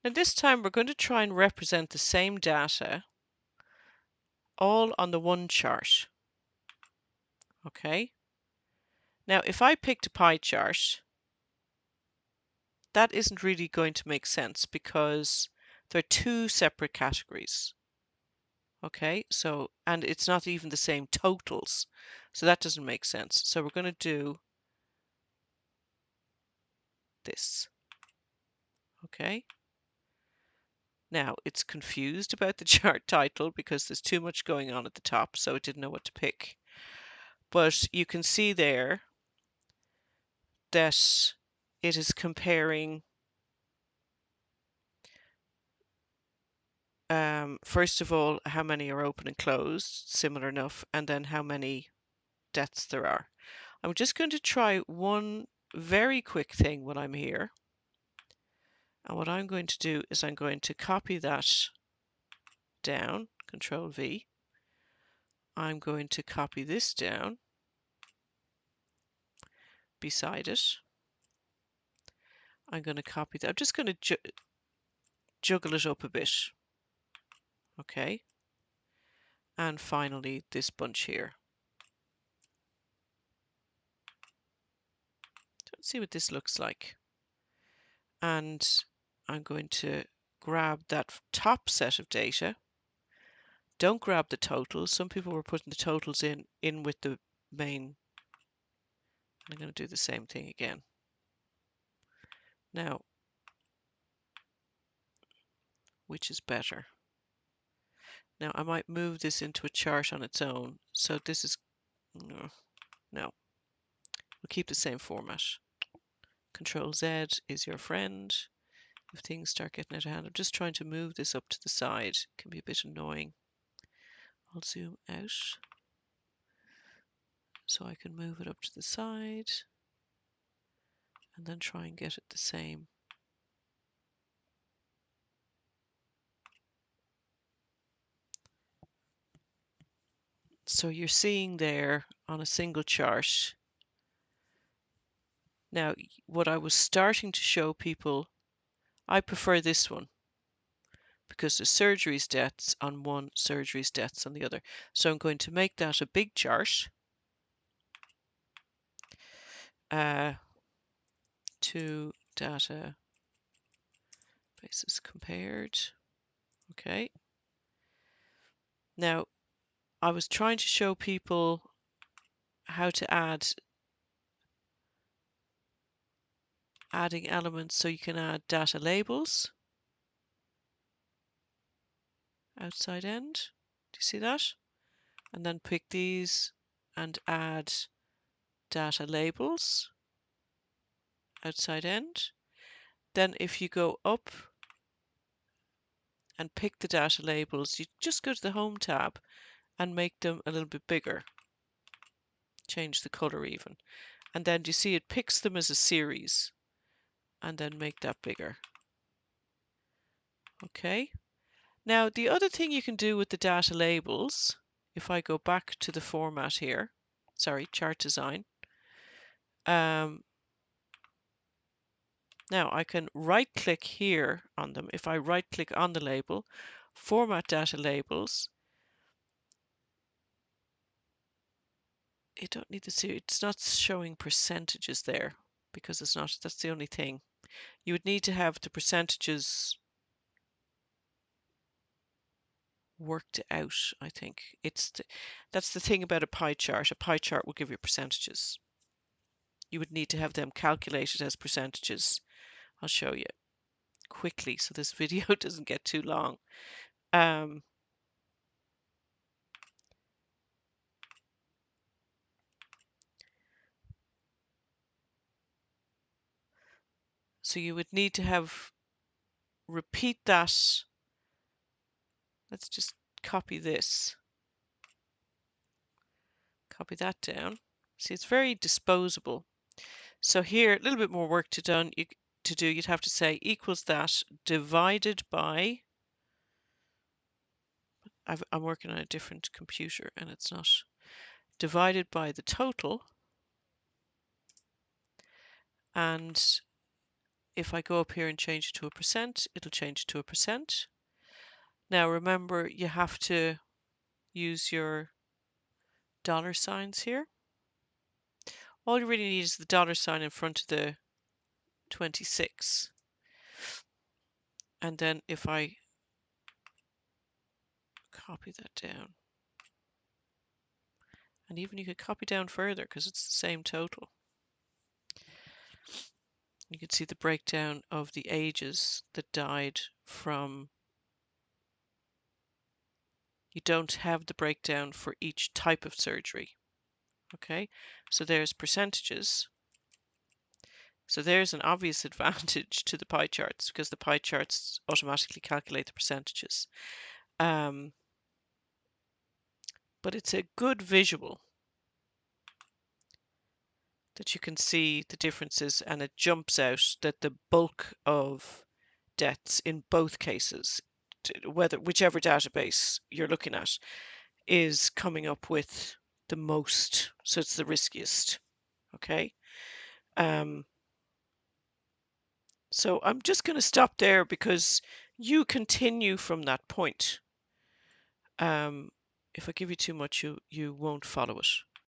Now this time we're going to try and represent the same data all on the one chart. Okay. Now if I picked a pie chart, that isn't really going to make sense because they're two separate categories. Okay, so, and it's not even the same totals. So that doesn't make sense. So we're going to do this. Okay. Now it's confused about the chart title because there's too much going on at the top, so it didn't know what to pick. But you can see there that it is comparing first of all how many are open and closed, similar enough, and then how many deaths there are. I'm just going to try one very quick thing when I'm here. And what I'm going to do is I'm going to copy that down, Control V. I'm going to copy this down beside it. I'm going to copy that. I'm just going to juggle it up a bit. Okay. And finally, this bunch here. Let's see what this looks like. And I'm going to grab that top set of data. Don't grab the totals. Some people were putting the totals in with the main. I'm going to do the same thing again. Now, which is better? Now I might move this into a chart on its own. So this is, no, we'll keep the same format. Control Z is your friend. If things start getting out of hand, I'm just trying to move this up to the side. It can be a bit annoying. I'll zoom out so I can move it up to the side and then try and get it the same. So you're seeing there on a single chart. Now, what I was starting to show people, I prefer this one because the surgery's deaths on one, surgery's deaths on the other. So I'm going to make that a big chart. To data bases compared. Okay. Now, I was trying to show people how to adding elements so you can add data labels. Outside end. Do you see that? And then pick these and add data labels. Outside end. Then if you go up and pick the data labels, you just go to the Home tab and make them a little bit bigger. Change the color even. And then you see it picks them as a series and then make that bigger. Okay. Now the other thing you can do with the data labels, if I go back to the format here, sorry, chart design, now I can right click here on them. If I right click on the label, format data labels, you don't need to see, it's not showing percentages there because it's not, that's the only thing. You would need to have the percentages worked out, I think. That's the thing about a pie chart. A pie chart will give you percentages. You would need to have them calculated as percentages. I'll show you quickly so this video doesn't get too long. So you would need to have, repeat that. Let's just copy this. Copy that down. See, it's very disposable. So here, a little bit more work to do. You'd have to say equals that divided by, I'm working on a different computer and it's not, divided by the total, and if I go up here and change it to a percent, it'll change it to a percent. Now remember, you have to use your dollar signs here. All you really need is the dollar sign in front of the 26. And then if I copy that down, and even you could copy down further because it's the same total. You can see the breakdown of the ages that died from. You don't have the breakdown for each type of surgery. Okay, so there's percentages. So there's an obvious advantage to the pie charts because the pie charts automatically calculate the percentages. But it's a good visual that you can see the differences, and it jumps out that the bulk of deaths in both cases, whichever database you're looking at, is coming up with the most, so it's the riskiest. Okay. So I'm just going to stop there because you continue from that point. If I give you too much, you won't follow it.